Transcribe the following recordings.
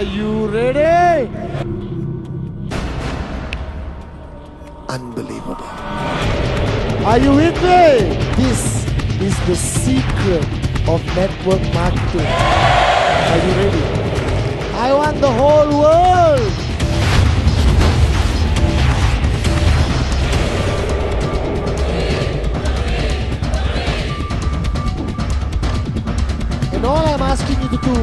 Are you ready? Unbelievable. Are you with me? This is the secret of network marketing. Are you ready? I want the whole world. And all I'm asking you to do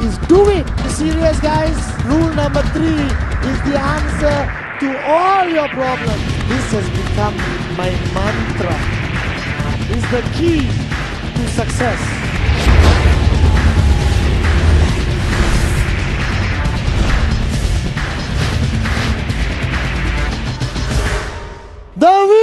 is do it. You serious, guys? Rule number 3 is the answer to all your problems. This has become my mantra. It's the key to success. The V!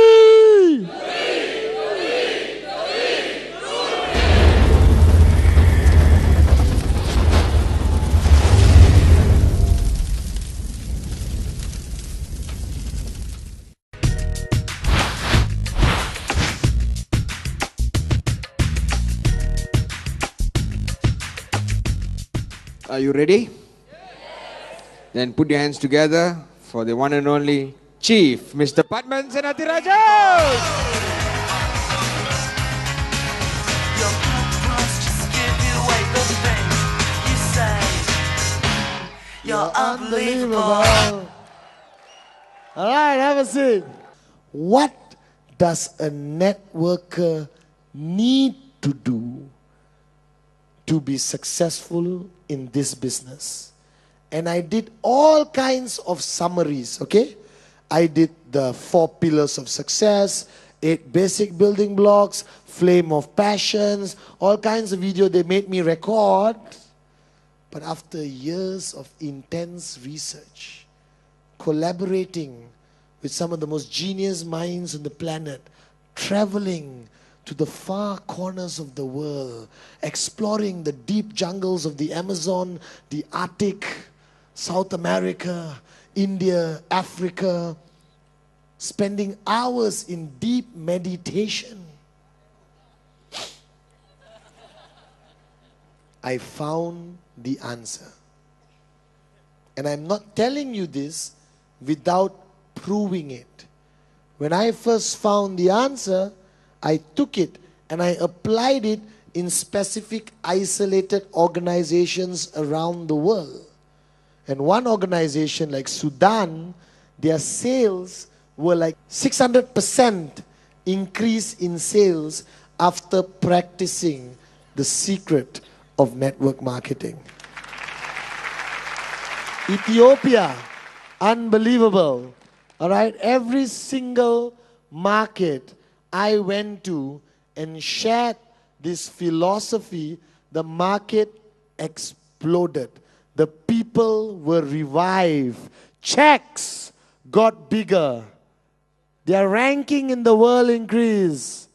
Are you ready? Yes. Then put your hands together for the one and only Chief, Mr. Padman Senatiraja. You're unbelievable. All right, have a seat. What does a networker need to do to be successful in this business? And I did all kinds of summaries, okay? I did the 4 pillars of success, 8 basic building blocks, flame of passions, all kinds of video they made me record. But after years of intense research, collaborating with some of the most genius minds on the planet, traveling to the far corners of the world, exploring the deep jungles of the Amazon, the Arctic, South America, India, Africa, spending hours in deep meditation, I found the answer. And I'm not telling you this without proving it. When I first found the answer, I took it and I applied it in specific isolated organizations around the world. And one organization like Sudan, their sales were like 600% increase in sales after practicing the secret of network marketing. Ethiopia, unbelievable. All right, every single market I went to and shared this philosophy, the market exploded. The people were revived. Checks got bigger. Their ranking in the world increased.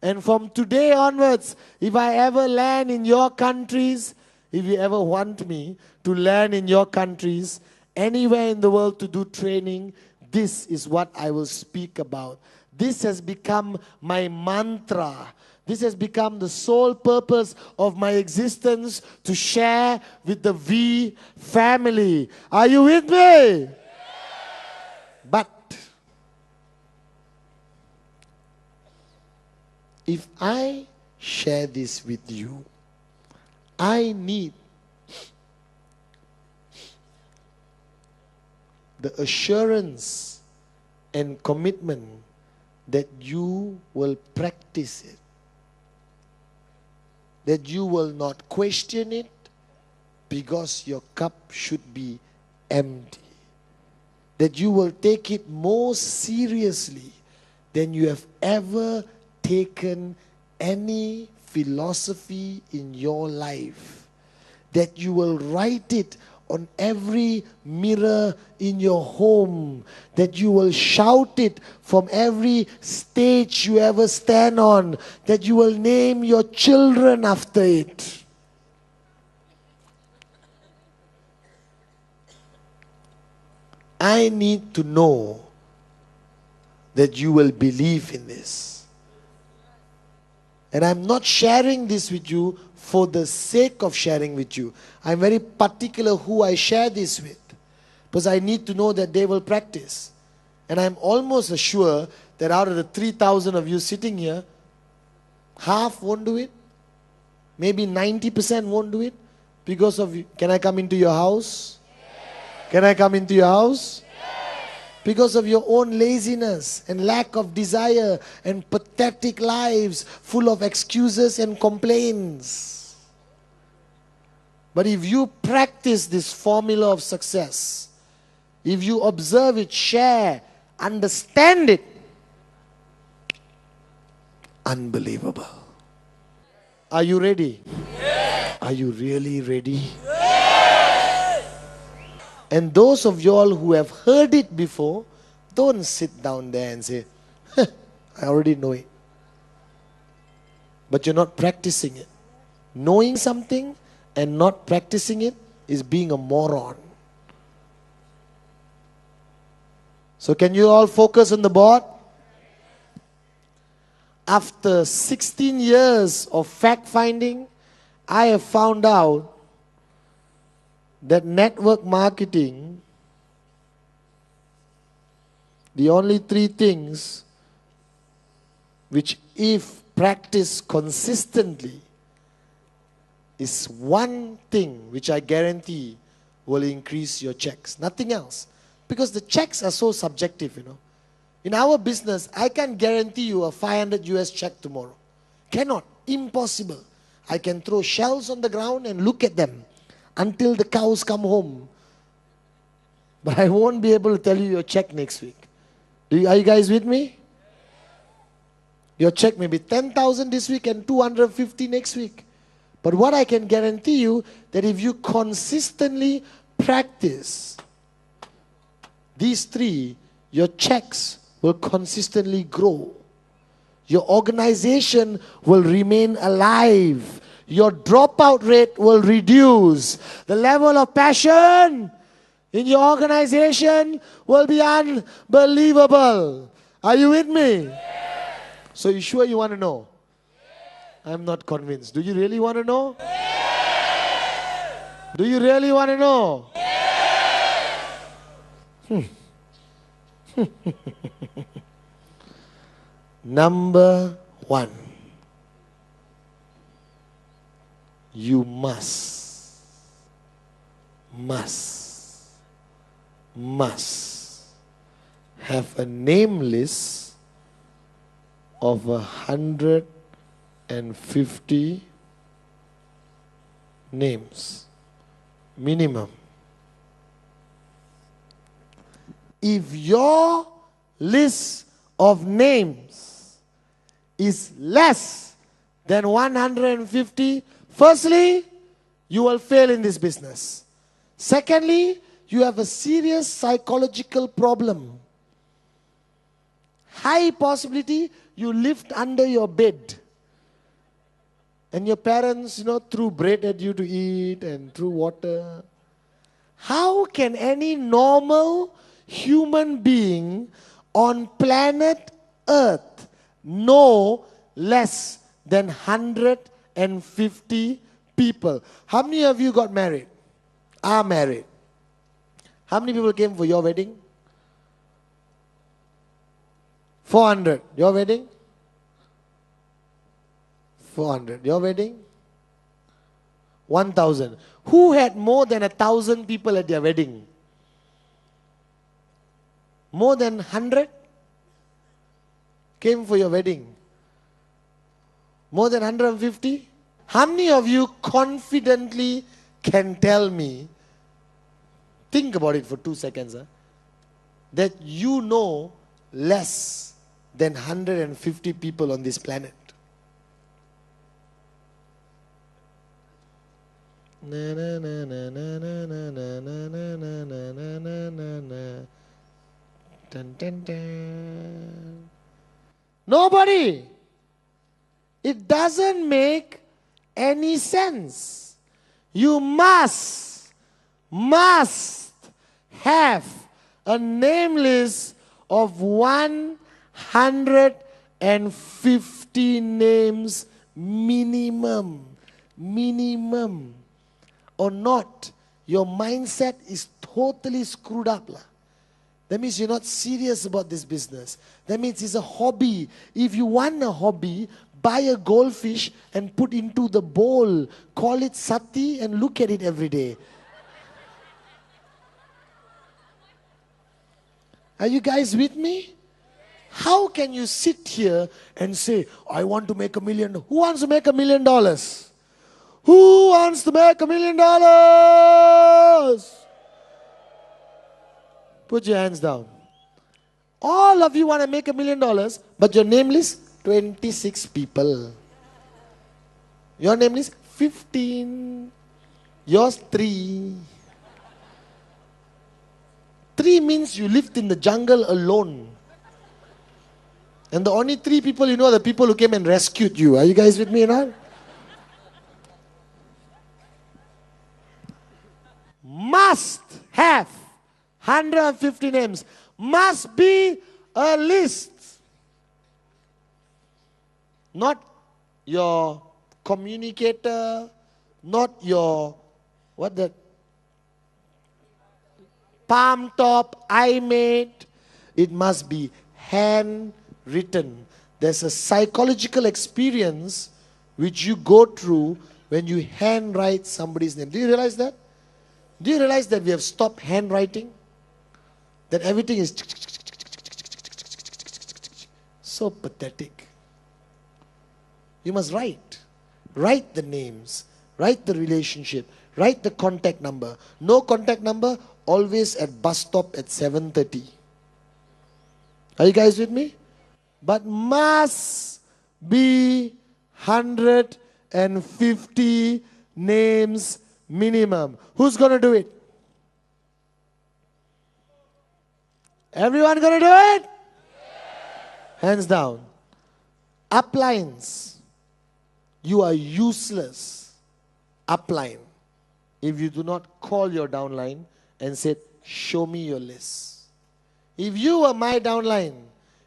And from today onwards, if I ever land in your countries, if you ever want me to land in your countries, anywhere in the world to do training, this is what I will speak about. This has become my mantra. This has become the sole purpose of my existence, to share with the V family. Are you with me? But if I share this with you, I need the assurance and commitment that you will practice it, that you will not question it, because your cup should be empty, that you will take it more seriously than you have ever taken any philosophy in your life, that you will write it on every mirror in your home, that you will shout it from every stage you ever stand on, that you will name your children after it. I need to know that you will believe in this. And I'm not sharing this with you for the sake of sharing with you. I'm very particular who I share this with, because I need to know that they will practice. And I'm almost sure that out of the 3,000 of you sitting here, half won't do it. Maybe 90% won't do it because of you. Can I come into your house? Yes. Can I come into your house? Yes. Because of your own laziness and lack of desire and pathetic lives full of excuses and complaints. But if you practice this formula of success, if you observe it, share, understand it, unbelievable. Are you ready? Yes. Are you really ready? Yes. And those of you all who have heard it before, don't sit down there and say, I already know it. But you're not practicing it. Knowing something and not practicing it is being a moron. So can you all focus on the board? After 16 years of fact-finding, I have found out that network marketing, the only three things which, if practiced consistently, is one thing which I guarantee will increase your checks. Nothing else. Because the checks are so subjective, you know. In our business, I can't guarantee you a 500 US check tomorrow. Cannot. Impossible. I can throw shells on the ground and look at them until the cows come home. But I won't be able to tell you your check next week. Are you guys with me? Your check may be 10,000 this week and 250 next week. But what I can guarantee you, that if you consistently practice these three, your checks will consistently grow. Your organization will remain alive. Your dropout rate will reduce. The level of passion in your organization will be unbelievable. Are you with me? Yes. So you sure you want to know? Yes. I'm not convinced. Do you really want to know? Yes. Do you really want to know? Yes. Number one, you must have a name list of 150 names minimum. If your list of names is less than 150, firstly, you will fail in this business. Secondly, you have a serious psychological problem. High possibility you lived under your bed. And your parents, threw bread at you to eat and threw water. How can any normal human being on planet Earth know less than 150 people? How many of you got married? Are married? How many people came for your wedding? 400. Your wedding? 400. Your wedding? 1,000. Who had more than 1,000 people at their wedding? More than 100 came for your wedding. More than 150? How many of you confidently can tell me, think about it for 2 seconds, that you know less than 150 people on this planet? Na na na na na na na na na na na na na na. Dun, dun, dun. Nobody. It doesn't make any sense. You must have a name list of 150 names minimum. minimum or not, your mindset is totally screwed up. That means you're not serious about this business. That means it's a hobby. If you want a hobby, buy a goldfish and put into the bowl. Call it sati and look at it every day. Are you guys with me? How can you sit here and say, I want to make $1 million? Who wants to make $1 million? Who wants to make $1 million? Put your hands down. All of you want to make $1 million, but your name list, 26 people. Your name list, 15. Yours, 3. 3 means you lived in the jungle alone. And the only 3 people you know are the people who came and rescued you. Are you guys with me now? Must have 150 names. Must be a list. Not your communicator, not your, what that? Palm top, iMate. It must be handwritten. There's a psychological experience which you go through when you handwrite somebody's name. Do you realize that? Do you realize that we have stopped handwriting? That everything is so pathetic. You must write. Write the names. Write the relationship. Write the contact number. No contact number, always at bus stop at 7:30. Are you guys with me? But must be 150 names minimum. Who's going to do it? Everyone going to do it? Hands down. Uplines. You are useless. Upline. If you do not call your downline and say, show me your list. If you were my downline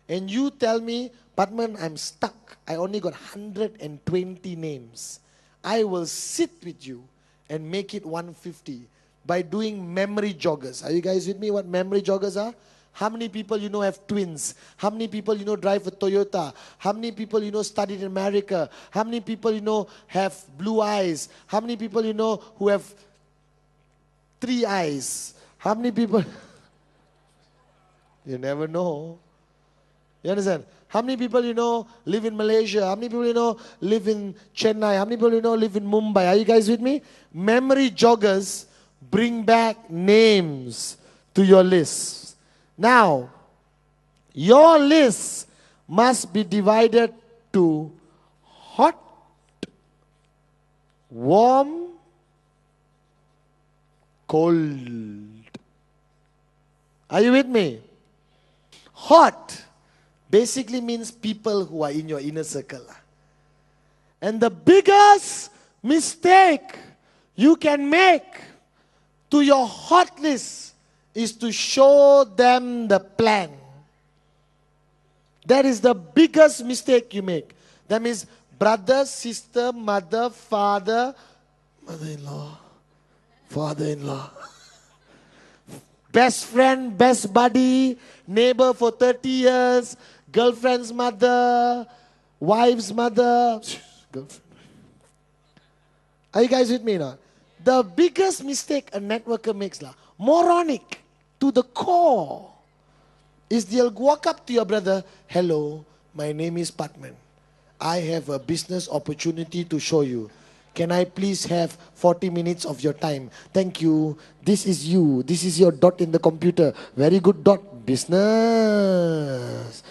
and you tell me, Padman, I'm stuck. I only got 120 names. I will sit with you and make it 150 by doing memory joggers. Are you guys with me what memory joggers are? How many people you know have twins? How many people you know drive a Toyota? How many people you know studied in America? How many people you know have blue eyes? How many people you know who have 3 eyes? How many people? You never know. You understand? How many people you know live in Malaysia? How many people you know live in Chennai? How many people you know live in Mumbai? Are you guys with me? Memory joggers bring back names to your list. Now, your list must be divided to hot, warm, cold. Are you with me? Hot basically means people who are in your inner circle. And the biggest mistake you can make to your hot list is to show them the plan. That is the biggest mistake you make. That means brother, sister, mother, father, mother-in-law, father-in-law, best friend, best buddy, neighbor for 30 years, girlfriend's mother, wife's mother. Girlfriend. Are you guys with me now? The biggest mistake a networker makes, moronic to the core, is they'll walk up to your brother, hello, my name is Patman. I have a business opportunity to show you. Can I please have 40 minutes of your time? Thank you. This is you. This is your dot in the computer. Very good dot. Business.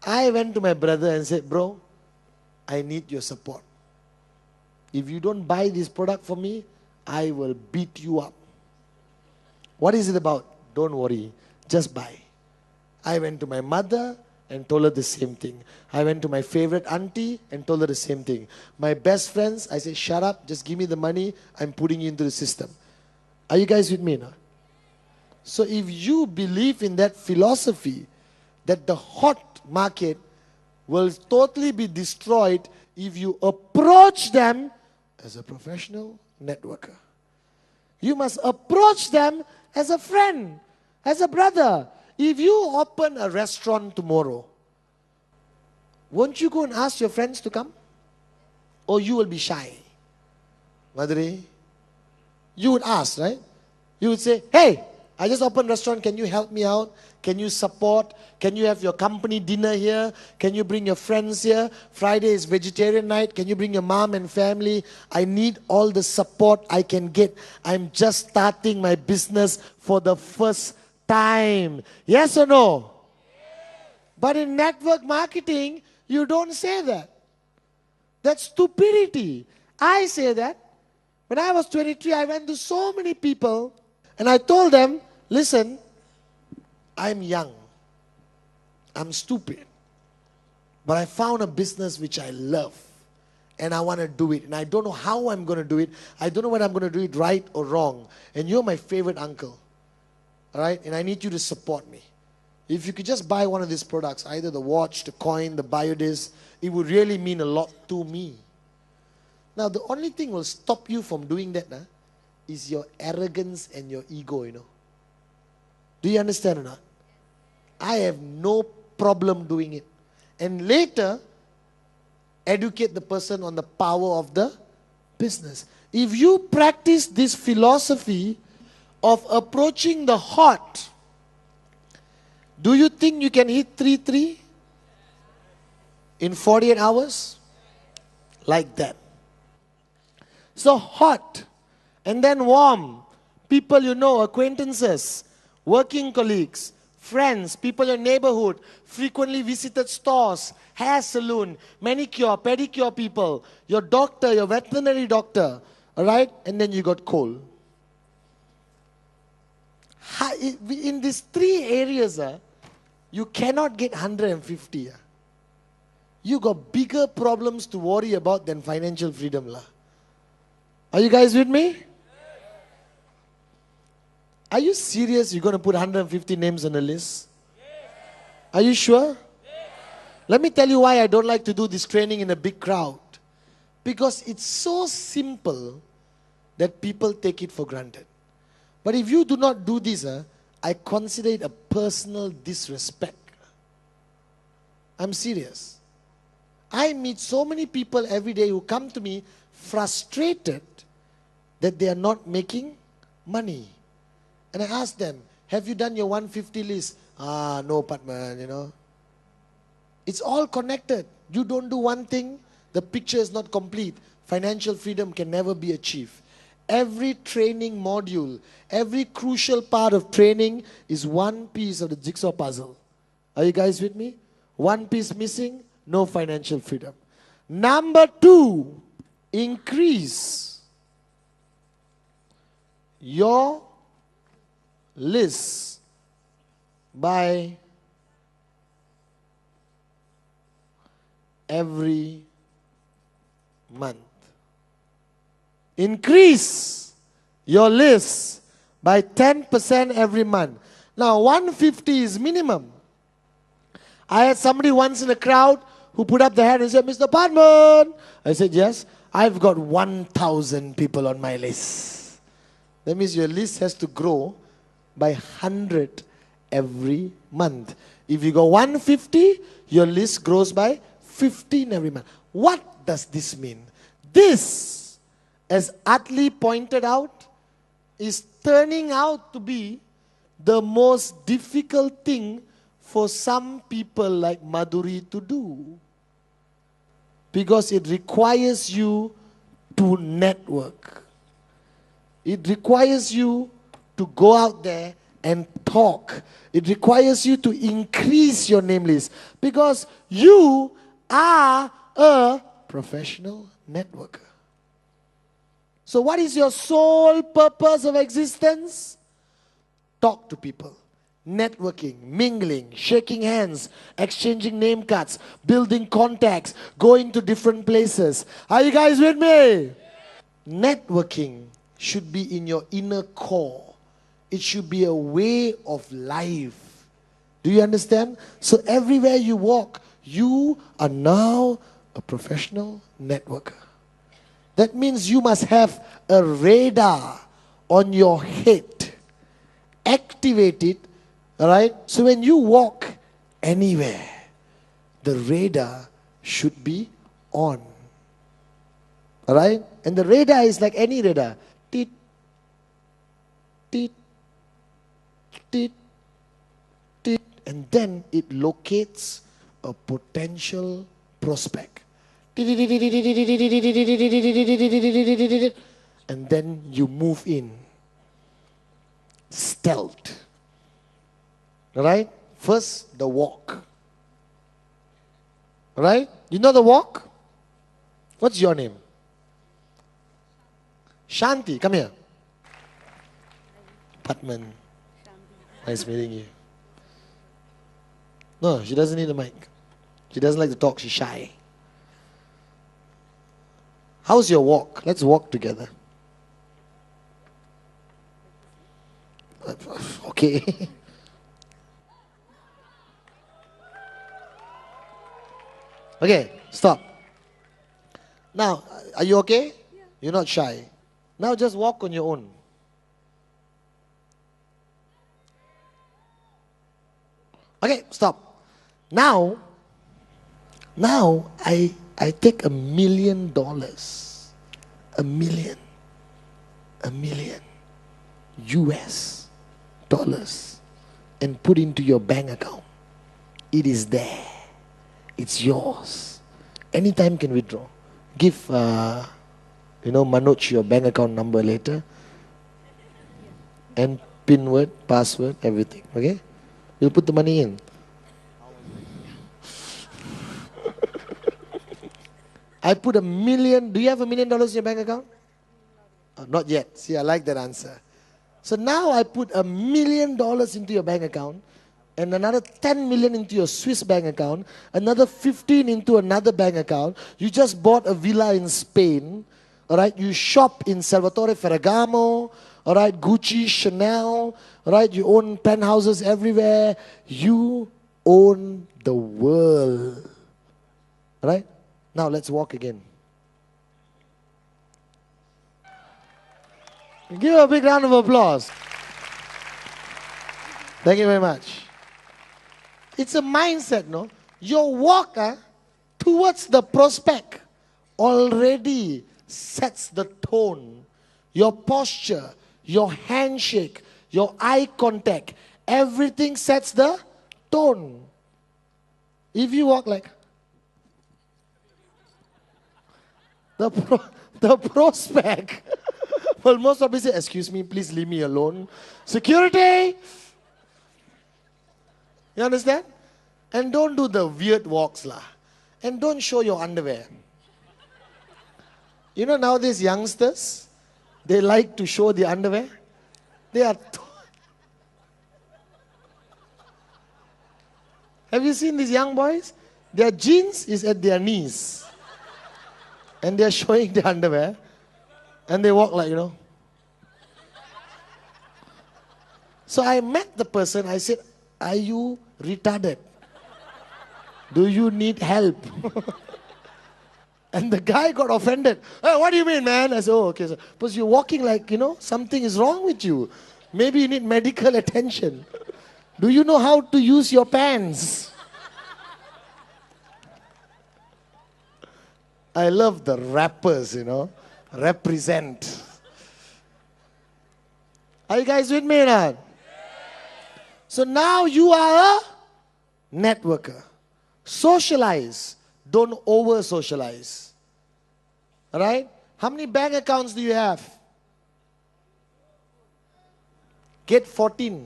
I went to my brother and said, bro, I need your support. If you don't buy this product for me, I will beat you up. What is it about? Don't worry. Just buy. I went to my mother and told her the same thing. I went to my favorite auntie and told her the same thing. My best friends, I said, shut up, just give me the money, I'm putting you into the system. Are you guys with me now? So if you believe in that philosophy, that the hot market will totally be destroyed if you approach them as a professional networker. You must approach them as a friend, as a brother. If you open a restaurant tomorrow, won't you go and ask your friends to come? Or you will be shy? Madhuri, you would ask, right? You would say, hey, I just opened a restaurant, can you help me out? Can you support? Can you have your company dinner here? Can you bring your friends here? Friday is vegetarian night. Can you bring your mom and family? I need all the support I can get. I'm just starting my business for the first time. Yes or no? But in network marketing, you don't say that. That's stupidity. I say that. When I was 23, I went to so many people and I told them, listen, I'm young. I'm stupid. But I found a business which I love. And I want to do it. And I don't know how I'm going to do it. I don't know whether I'm going to do it right or wrong. And you're my favorite uncle. All right? And I need you to support me. If you could just buy one of these products, either the watch, the coin, the biodisc, it would really mean a lot to me. Now, the only thing will stop you from doing that is your arrogance and your ego, Do you understand or not? I have no problem doing it. And later, educate the person on the power of the business. If you practice this philosophy of approaching the hot, do you think you can hit 3-3 in 48 hours? Like that. So hot, and then warm. People you know, acquaintances, working colleagues, friends, people in your neighborhood, frequently visited stores, hair salon, manicure, pedicure people, your doctor, your veterinary doctor, all right? And then you got cold. In these three areas, you cannot get 150. You got bigger problems to worry about than financial freedom. Are you guys with me? Are you serious you're going to put 150 names on a list? Are you sure? Let me tell you why I don't like to do this training in a big crowd. Because it's so simple that people take it for granted. But if you do not do this, I consider it a personal disrespect. I'm serious. I meet so many people every day who come to me frustrated that they are not making money. And I ask them, have you done your 150 list? No, Patman, It's all connected. You don't do one thing, the picture is not complete. Financial freedom can never be achieved. Every training module, every crucial part of training is one piece of the jigsaw puzzle. Are you guys with me? One piece missing, no financial freedom. Number 2, increase your list by every month. Increase your list by 10% every month. Now, 150 is minimum. I had somebody once in a crowd who put up their hand and said, Mr. Padman. I said, yes, I've got 1,000 people on my list. That means your list has to grow by 100 every month. If you go 150, your list grows by 15 every month. What does this mean? This, as Atlee pointed out, is turning out to be the most difficult thing for some people like Madhuri to do. Because it requires you to network. It requires you to go out there and talk. It requires you to increase your name list. Because you are a professional networker. So what is your sole purpose of existence? Talk to people. Networking, mingling, shaking hands, exchanging name cards, building contacts, going to different places. Are you guys with me? Networking should be in your inner core. It should be a way of life. Do you understand? So everywhere you walk, you are now a professional networker. That means you must have a radar on your head. Activate it, all right? So when you walk anywhere, the radar should be on. All right? And the radar is like any radar. Teet, teet, teet, teet. And then it locates a potential prospect. And then you move in. Stealth. All right? First, the walk. All right? You know the walk? What's your name? Shanti, come here. Patman. Nice meeting you. No, she doesn't need a mic. She doesn't like to talk, she's shy. How's your walk? Let's walk together. Okay. Okay, stop. Now, are you okay? Yeah. You're not shy. Now just walk on your own. Okay, stop. Now I take $1 million. $1 million. $1 million. US dollars. And put into your bank account. It is there. It's yours. Anytime can withdraw. Give, Manoj your bank account number later. And PIN word, password, everything. Okay? You'll put the money in. I put $1 million. Do you have $1 million in your bank account? Oh, not yet. See, I like that answer. So now I put $1 million into your bank account, and another 10 million into your Swiss bank account, another 15 into another bank account. You just bought a villa in Spain, all right? You shop in Salvatore Ferragamo, all right? Gucci, Chanel, all right? You own penthouses everywhere. You own the world, all right? Now let's walk again. Give a big round of applause. Thank you very much. It's a mindset, no? Your walk towards the prospect already sets the tone. Your posture, your handshake, your eye contact, everything sets the tone. If you walk like the prospect, well, most probably say, excuse me, please leave me alone. Security! You understand? And don't do the weird walks lah. And don't show your underwear. You know nowadays youngsters, they like to show the underwear. They are... Have you seen these young boys? Their jeans is at their knees. And they are showing their underwear. And they walk like, So I met the person, I said, are you retarded? Do you need help? And the guy got offended. Hey, what do you mean, man? I said, oh, okay. So, because you're walking like, something is wrong with you. Maybe you need medical attention. Do you know how to use your pants? I love the rappers, represent. Are you guys with me or not? So now you are a networker. Socialize. Don't over-socialize. Alright? How many bank accounts do you have? Get 14.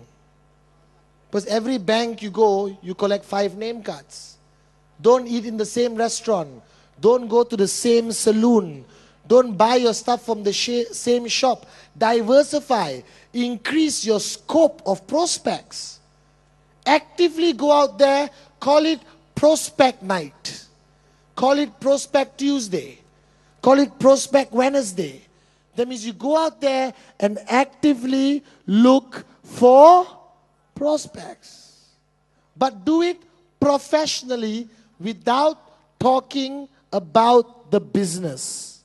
Because every bank you go, you collect 5 name cards. Don't eat in the same restaurant. Don't go to the same saloon. Don't buy your stuff from the same shop. Diversify. Increase your scope of prospects. Actively go out there. Call it Prospect Night. Call it Prospect Tuesday. Call it Prospect Wednesday. That means you go out there and actively look for prospects. But do it professionally without talking about the business.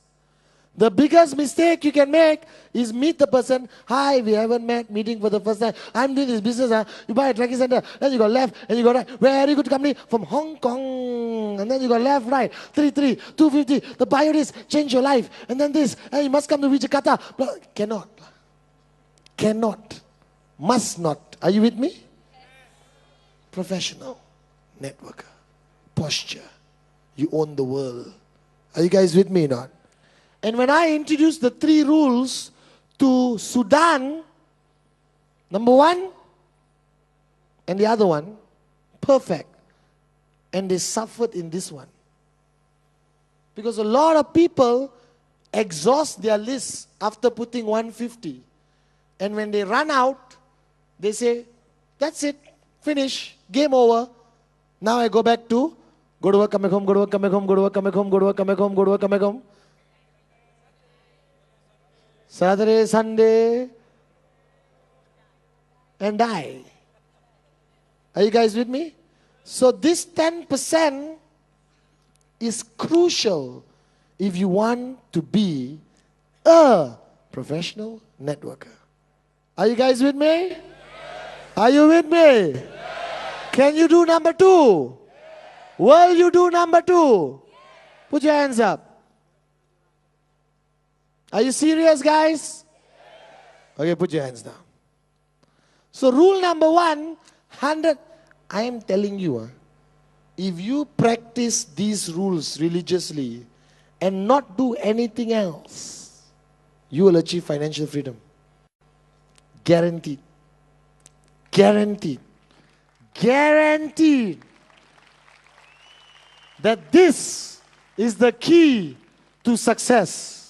The biggest mistake you can make is meet the person. Hi, we haven't met, meeting for the first time. I'm doing this business. You buy a tracking center, then you go left, and you go right. Very good company from Hong Kong. And then you go left, right. 33, 250. The bio this, change your life. And then this, and you must come to Jakarta. Cannot. Cannot. Must not. Are you with me? Professional. Networker. Posture. You own the world. Are you guys with me or not? And when I introduced the 3 rules to Sudan, number 1 and the other one, perfect. And they suffered in this one. Because a lot of people exhaust their lists after putting 150. And when they run out, they say, that's it, finish, game over. Now I go back to, go to work, come back home, go to work, come back home, go to work, come back home, go to work, come back home, go to work, come back home. Saturday, Sunday, and die. Are you guys with me? So this 10% is crucial if you want to be a professional networker. Are you guys with me? Yes. Are you with me? Yes. Can you do number 2? Yes. Will you do number 2? Yes. Put your hands up. Are you serious, guys? Okay, put your hands down. So rule number 1, 100. I am telling you, if you practice these rules religiously and not do anything else, you will achieve financial freedom. Guaranteed. Guaranteed. Guaranteed. That this is the key to success.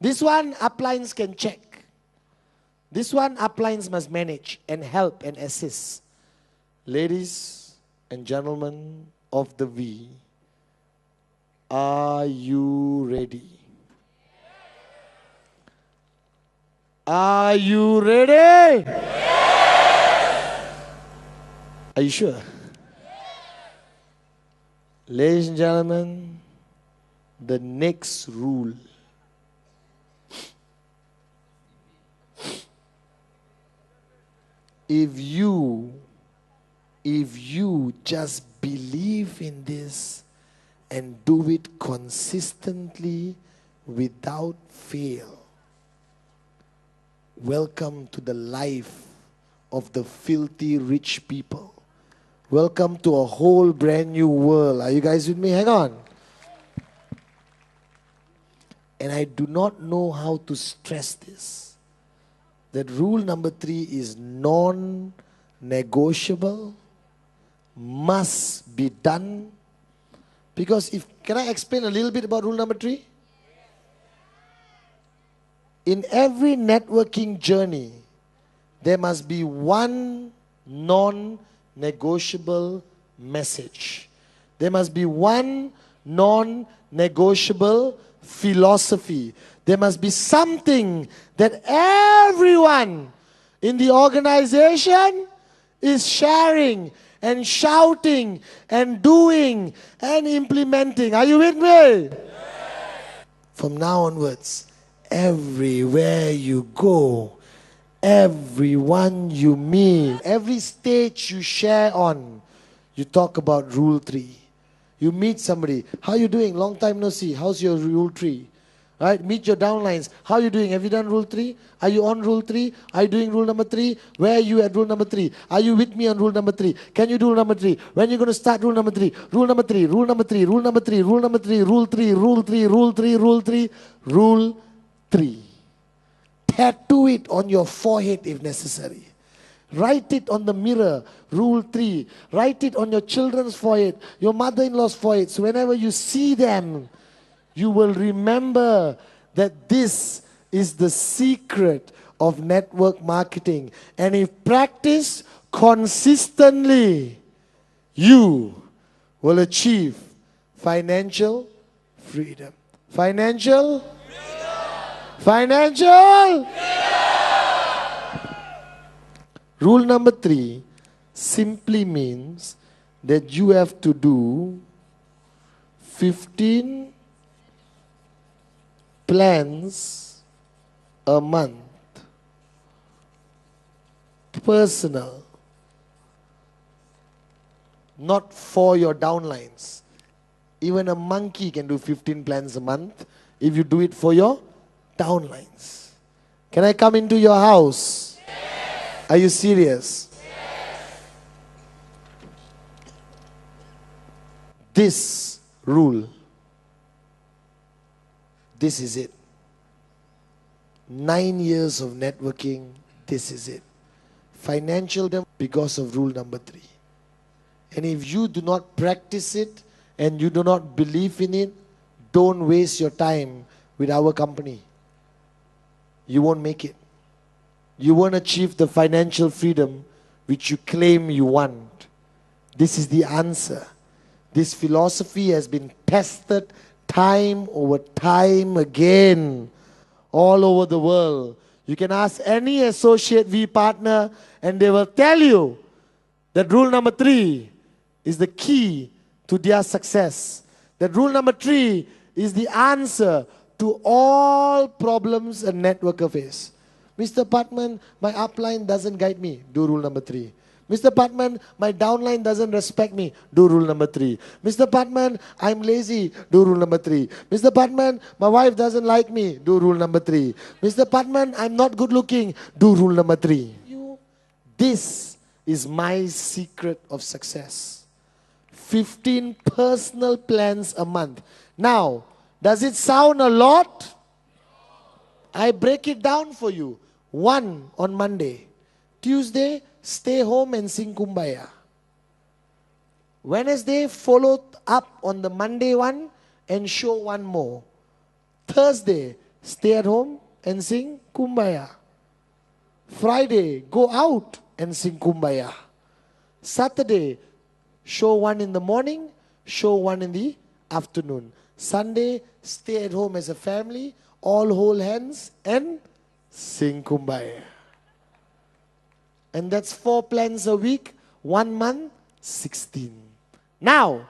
This one, uplines can check. This one, uplines must manage and help and assist. Ladies and gentlemen of the V, are you ready? Are you ready? Yes! Are you sure? Yes! Ladies and gentlemen, the next rule. If you just believe in this and do it consistently without fail, welcome to the life of the filthy rich people. Welcome to a whole brand new world. Are you guys with me? Hang on. And I do not know how to stress this. That rule number 3 is non-negotiable, must be done. Because can I explain a little bit about rule number 3? In every networking journey, there must be one non-negotiable message. There must be one non-negotiable philosophy. There must be something that everyone in the organization is sharing and shouting and doing and implementing. Are you with me? Yes. From now onwards, everywhere you go, everyone you meet, every stage you share on, you talk about Rule 3. You meet somebody, how you doing? Long time no see. How's your Rule 3? Right? Meet your downlines. How are you doing? Have you done Rule 3? Are you on Rule 3? Are you doing Rule number 3? Where are you at Rule number 3? Are you with me on Rule number 3? Can you do Rule number 3? When are you going to start Rule number 3? Rule number 3, Rule number 3, Rule number 3, Rule number 3, Rule 3, Rule 3, Rule 3, Rule 3, Rule 3. Tattoo it on your forehead if necessary. Write it on the mirror, Rule 3. Write it on your children's forehead, your mother-in-law's forehead. So whenever you see them, you will remember that this is the secret of network marketing. And if practiced consistently, you will achieve financial freedom. Financial freedom. Financial freedom. Rule number 3 simply means that you have to do 15 plans a month. Personal. Not for your downlines. Even a monkey can do 15 plans a month if you do it for your downlines. Can I come into your house? Yes. Are you serious? Yes. This rule, this is it. 9 years of networking, this is it. Financial because of rule number 3. And if you do not practice it and you do not believe in it, don't waste your time with our company. You won't make it. You won't achieve the financial freedom which you claim you want. This is the answer. This philosophy has been tested time over time again all over the world. You can ask any associate V partner and they will tell you that rule number 3 is the key to their success. That rule number 3 is the answer to all problems a networker face. Mr. Patman, my upline doesn't guide me. Do rule number 3. Mr. Patman, my downline doesn't respect me. Do rule number 3. Mr. Patman, I'm lazy. Do rule number 3. Mr. Patman, my wife doesn't like me. Do rule number 3. Mr. Patman, I'm not good looking. Do rule number 3. This is my secret of success. 15 personal plans a month. Now, does it sound a lot? I break it down for you. 1 on Monday. Tuesday, stay home and sing Kumbaya. Wednesday, follow up on the Monday one and show one more. Thursday, stay at home and sing Kumbaya. Friday, go out and sing Kumbaya. Saturday, show one in the morning, show one in the afternoon. Sunday, stay at home as a family, all hold hands and sing Kumbaya. And that's 4 plans a week, 1 month, 16. Now,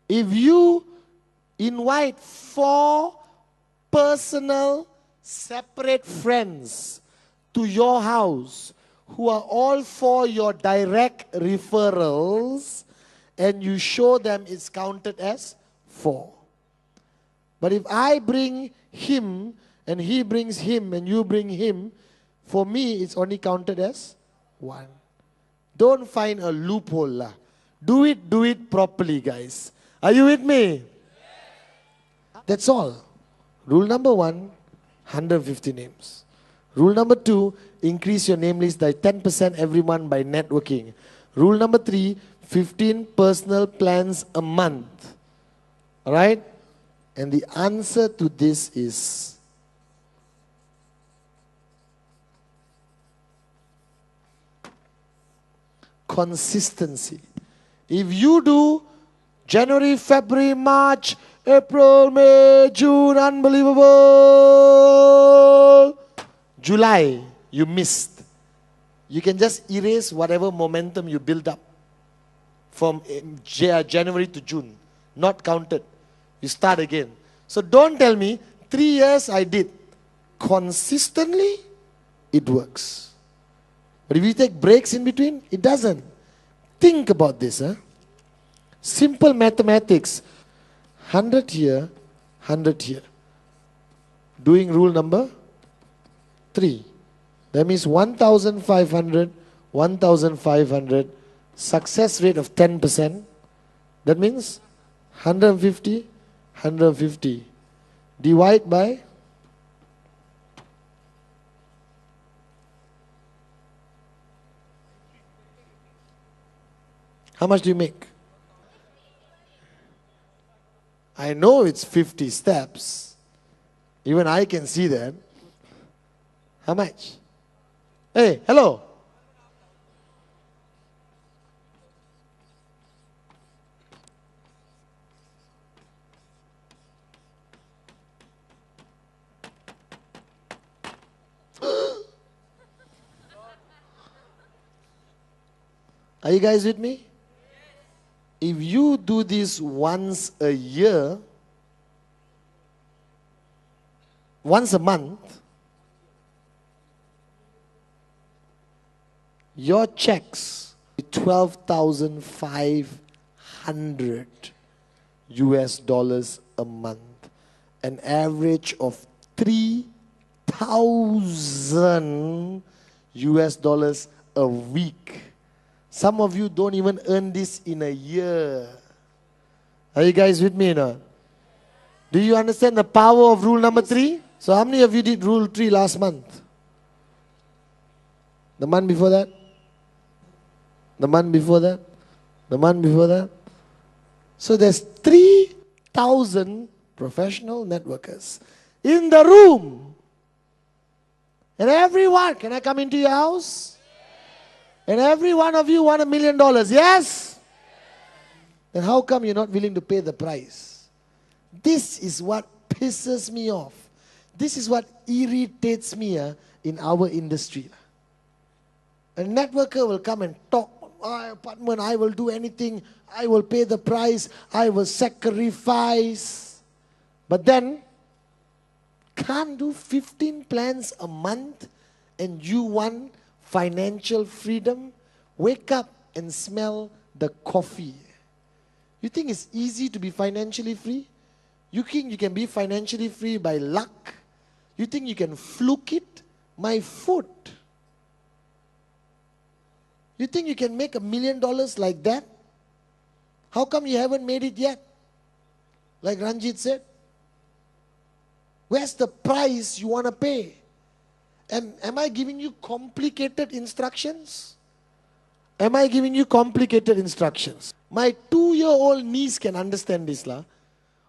if you invite 4 personal, separate friends to your house who are all for your direct referrals and you show them it's counted as 4. But if I bring him and he brings him and you bring him, for me it's only counted as 1. Don't find a loophole lah. Do it properly, guys. Are you with me? That's all. Rule number 1, 150 names. Rule number 2, increase your name list by 10% every month by networking. Rule number 3, 15 personal plans a month. Alright? And the answer to this is consistency. If you do January, February, March, April, May, June, unbelievable. July, you missed. You can just erase whatever momentum you build up from January to June. Not counted. You start again. So don't tell me, 3 years I did. Consistently, it works. But if you take breaks in between, it doesn't. Think about this. Simple mathematics. 100 here, 100 here. Doing rule number 3. That means 1,500, 1,500. Success rate of 10%. That means 150, 150. Divide by how much do you make? I know it's 50 steps. Even I can see that. How much? Hey, hello. Are you guys with me? If you do this once a year, once a month, your checks, 12,500 US dollars a month, an average of 3,000 US dollars a week. Some of you don't even earn this in a year. Are you guys with me or not? Do you understand the power of rule number 3? So how many of you did rule 3 last month? The month before that? The month before that? The month before that? So there's 3,000 professional networkers in the room. And everyone, can I come into your house? And every one of you want $1 million, yes? Then how come you're not willing to pay the price? This is what pisses me off. This is what irritates me in our industry. A networker will come and talk. Apartment, I will do anything. I will pay the price. I will sacrifice. But then, can't do 15 plans a month and you want financial freedom? Wake up and smell the coffee. You think it's easy to be financially free? You think you can be financially free by luck? You think you can fluke it? My foot. You think you can make $1 million like that? How come you haven't made it yet? Like Ranjit said. Where's the price you want to pay? And am I giving you complicated instructions? Am I giving you complicated instructions? My 2-year-old niece can understand this.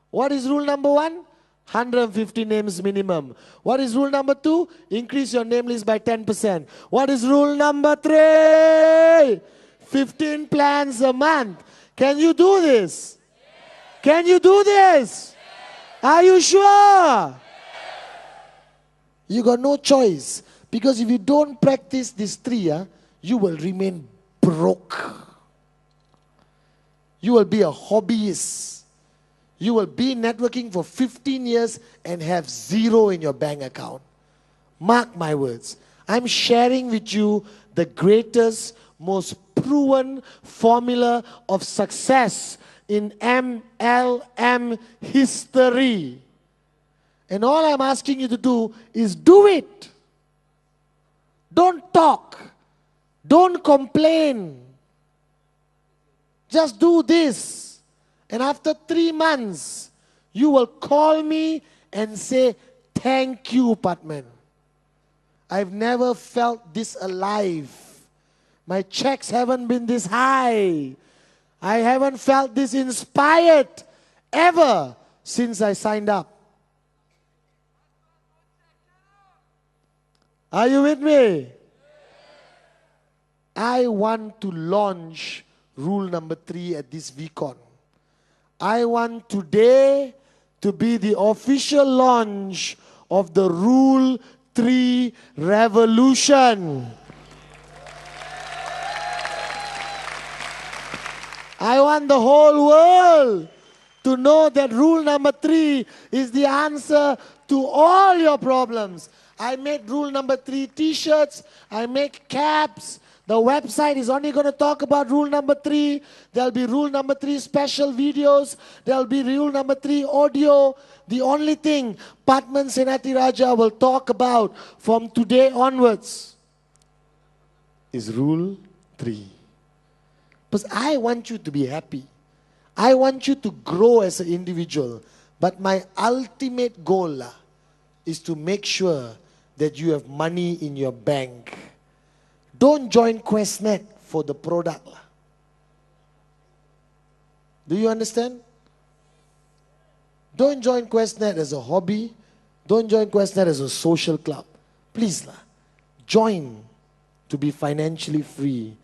What is rule number 1? 150 names minimum. What is rule number 2? Increase your name list by 10%. What is rule number 3? 15 plans a month. Can you do this? Can you do this? Are you sure? You got no choice. Because if you don't practice these 3, you will remain broke. You will be a hobbyist. You will be networking for 15 years and have 0 in your bank account. Mark my words. I'm sharing with you the greatest, most proven formula of success in MLM history. And all I'm asking you to do is do it. Don't talk. Don't complain. Just do this. And after 3 months, you will call me and say, thank you, Patman. I've never felt this alive. My checks haven't been this high. I haven't felt this inspired ever since I signed up. Are you with me? I want to launch rule number 3 at this VCon. I want today to be the official launch of the Rule 3 revolution. I want the whole world to know that rule number 3 is the answer to all your problems. I made rule number 3 t-shirts. I make caps. The website is only going to talk about rule number 3. There'll be rule number 3 special videos. There'll be rule number 3 audio. The only thing Patman Senati Raja will talk about from today onwards is rule 3. Because I want you to be happy. I want you to grow as an individual. But my ultimate goal is to make sure that you have money in your bank. Don't join QuestNet for the product. Do you understand? Don't join QuestNet as a hobby. Don't join QuestNet as a social club. Please, join to be financially free.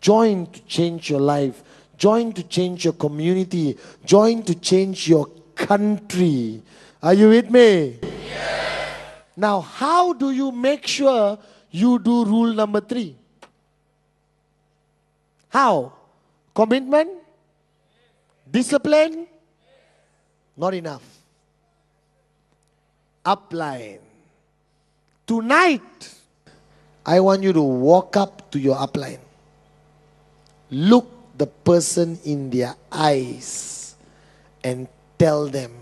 Join to change your life. Join to change your community. Join to change your country. Are you with me? Yes. Now, how do you make sure you do rule number 3? How? Commitment? Discipline? Not enough. upline. Tonight, I want you to walk up to your upline. Look the person in their eyes and tell them,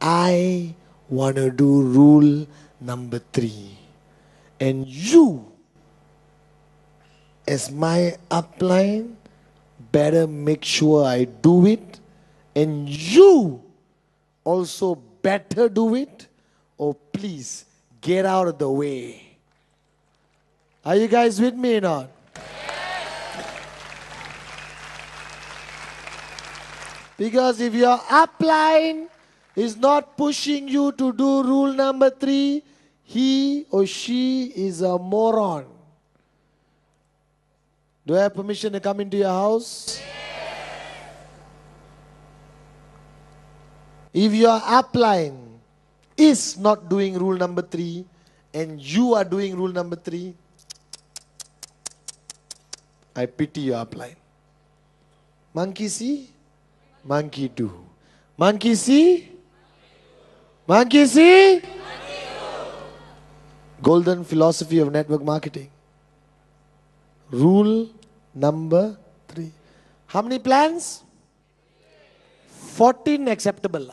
I want to do rule number 3. And you, as my upline, better make sure I do it. And you also better do it. Or please get out of the way. Are you guys with me or not? Because if your upline is not pushing you to do rule number 3, he or she is a moron. Do I have permission to come into your house? If your upline is not doing rule number 3 and you are doing rule number 3, I pity your upline. Monkey see, monkey do. Monkey see, monkey see. Golden philosophy of network marketing. Rule number 3. How many plans? 14 acceptable.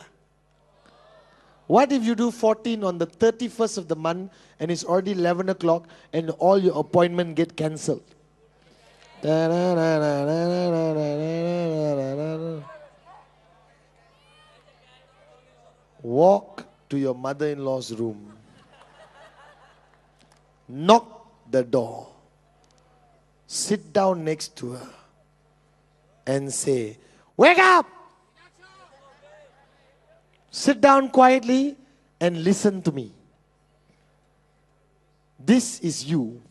What if you do 14 on the 31st of the month and it's already 11 o'clock and all your appointments get cancelled? Walk to your mother-in-law's room. Knock the door. Sit down next to her and say, wake up! Sit down quietly and listen to me. This is you.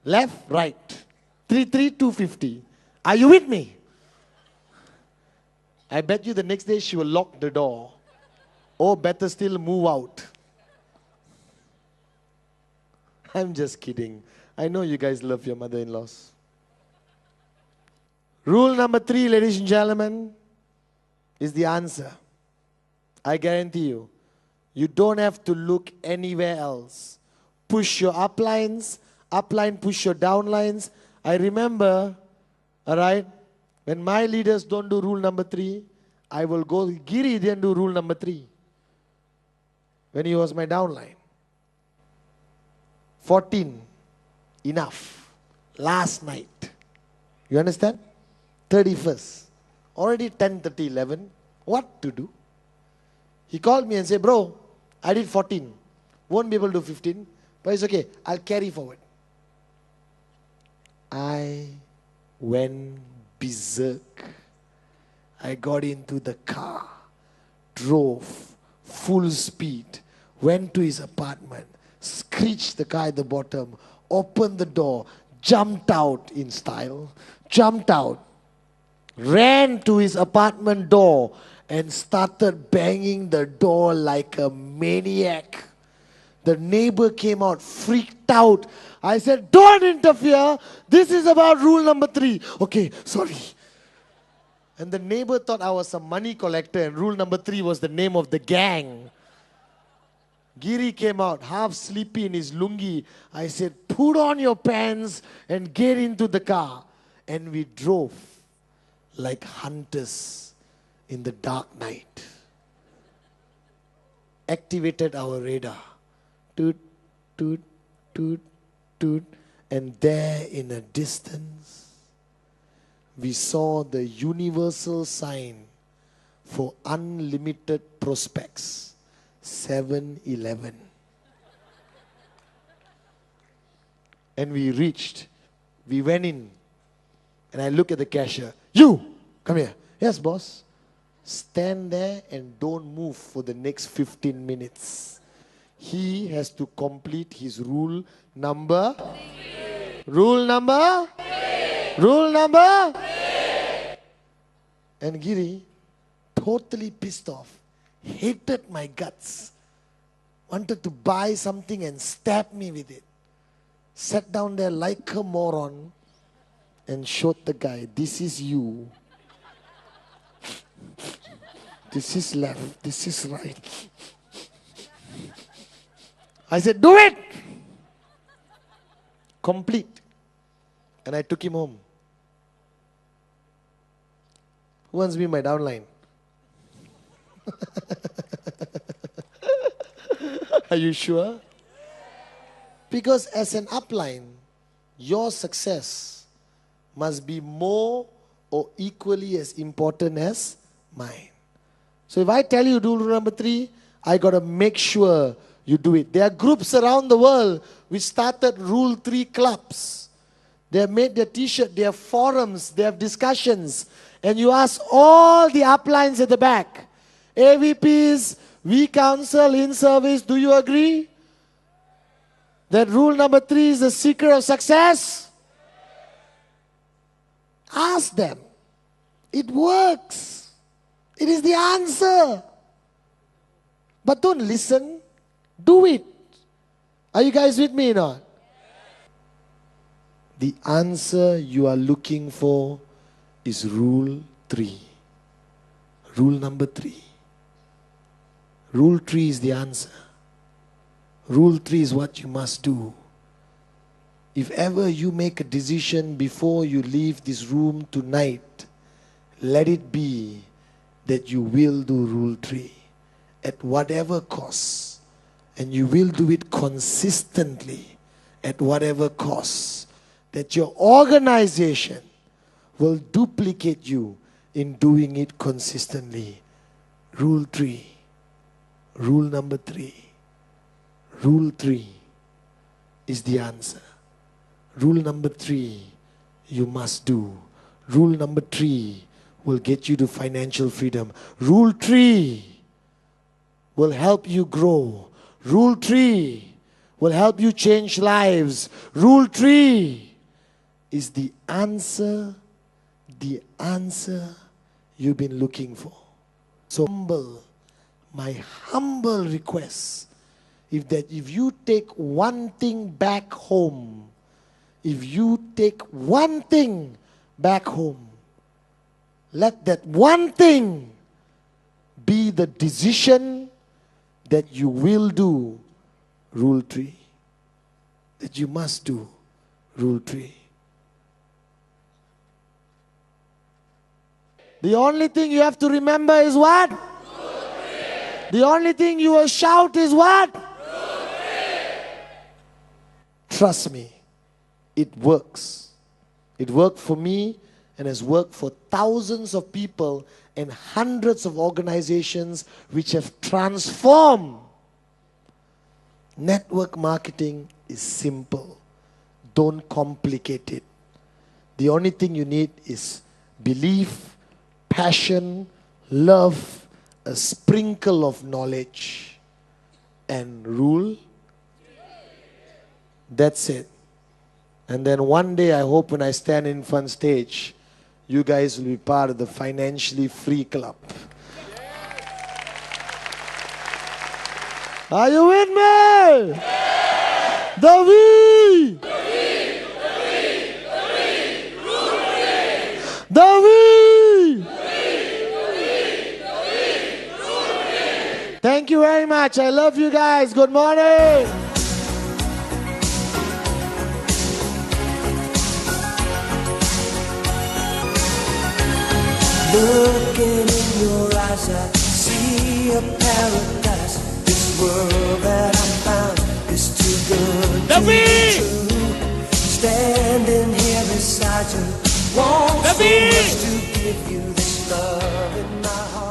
Left, right. 33250. Are you with me? I bet you the next day she will lock the door. Or better still, move out. I'm just kidding. I know you guys love your mother-in-laws. Rule number 3, ladies and gentlemen, is the answer. I guarantee you. You don't have to look anywhere else. Push your uplines, upline push your downlines. I remember, all right, when my leaders don't do rule number 3, I will go, Giri didn't do rule number 3 when he was my downline. 14, enough. Last night. You understand? 31st. Already 10:30, 11. What to do? He called me and said, bro, I did 14. Won't be able to do 15. But it's okay. I'll carry forward. I went berserk. I got into the car. Drove. Full speed. Went to his apartment. Screeched the car at the bottom. Opened the door. Jumped out in style. Jumped out. Ran to his apartment door and started banging the door like a maniac. The neighbor came out, freaked out. I said, don't interfere. This is about rule number 3. Okay, sorry. And the neighbor thought I was some money collector and rule number 3 was the name of the gang. Giri came out, half sleepy in his lungi. I said, put on your pants and get into the car. And we drove like hunters in the dark night. Activated our radar. Toot, toot, toot, toot. And there in a distance, we saw the universal sign for unlimited prospects. 7-Eleven. And we reached. We went in. And I look at the cashier. You, come here. Yes, boss. Stand there and don't move for the next 15 minutes. He has to complete his rule number. Rule number. Rule number. And Giri, totally pissed off, hated my guts, wanted to buy something and stab me with it. Sat down there like a moron and showed the guy, this is you. This is left. This is right. I said, do it! Complete. And I took him home. Who wants to be my downline? Are you sure? Because as an upline, your success must be more or equally as important as mine. So if I tell you do rule number 3, I got to make sure you do it. There are groups around the world which started Rule 3 clubs. They have made their t-shirt, they have forums, they have discussions. And you ask all the uplines at the back, AVPs, we counsel in service, do you agree that rule number 3 is the secret of success? Ask them. It works. It is the answer. But don't listen. Do it. Are you guys with me or not? The answer you are looking for is rule 3. Rule number 3. Rule 3 is the answer. Rule 3 is what you must do. If ever you make a decision before you leave this room tonight, let it be that you will do Rule 3 at whatever cost. And you will do it consistently at whatever cost. That your organization will duplicate you in doing it consistently. Rule 3. Rule number 3. Rule 3 is the answer. Rule number 3 you must do. Rule number 3 will get you to financial freedom. Rule 3 will help you grow. Rule 3 will help you change lives. Rule 3 is the answer you've been looking for. So my humble request, if you take one thing back home, let that one thing be the decision that you will do Rule 3. That you must do Rule 3. The only thing you have to remember is what? Rule 3. The only thing you will shout is what? Rule 3. Trust me, it works. It worked for me and has worked for thousands of people and hundreds of organizations which have transformed. Network marketing is simple. Don't complicate it. The only thing you need is belief, passion, love, a sprinkle of knowledge, and rule. That's it. And then one day I hope when I stand in front stage, you guys will be part of the financially free club. Are you with me? Yeah. The V. The V. Thank you very much. I love you guys. Good morning. Looking in your eyes, I see a paradise. This world that I found is too good to be true. Standing here beside you, want so much to give you this love in my heart.